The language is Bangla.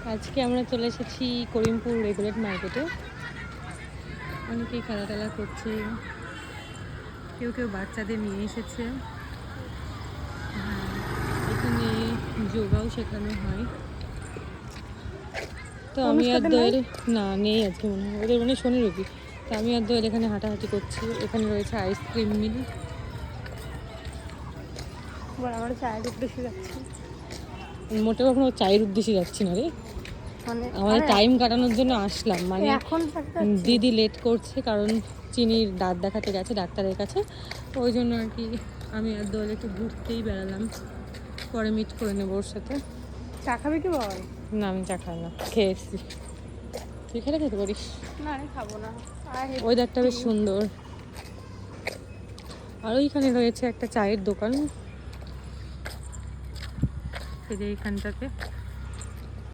আজকে আমরা চলে এসেছি করিমপুর রেগুলেট মার্কেটে। অনেকেই খেলা টেলা করছে, কেউ কেউ বাচ্চাদের নিয়ে এসেছে। হ্যাঁ, এখানে যোগাও শেখানো হয়। তো আমি আর দোয়েল, না নেই আজকে মনে হয়, ওদের মানে শনি রবি। তো আমি আর দোয়েল এখানে হাঁটাহাঁটি করছি। এখানে রয়েছে আইসক্রিম মিল। আমরা চায়ের উদ্দেশ্যে যাচ্ছি। মোটেও কখনো চায়ের উদ্দেশ্যে যাচ্ছি না রে, মানে আমাদের টাইম কাটানোর জন্য আসলাম। মানে এখন দিদি লেট করছে কারণ চিনির দাঁত দেখাতে গেছে ডাক্তারের কাছে, ওই জন্য আর কি আমি আর দোয়েল একটু ঘুরতেই বেড়ালাম। পরে মিট করে নেবো ওর সাথে। চা খাবে কি বল? না আমি চা খাই না, খেয়ে এসছি। তুই খেলে খেতে পারিস। না আমি খাবো না। ওয়েদারটা বেশ সুন্দর। আর ওইখানে রয়েছে একটা চায়ের দোকান, এই যে এইখানটাতে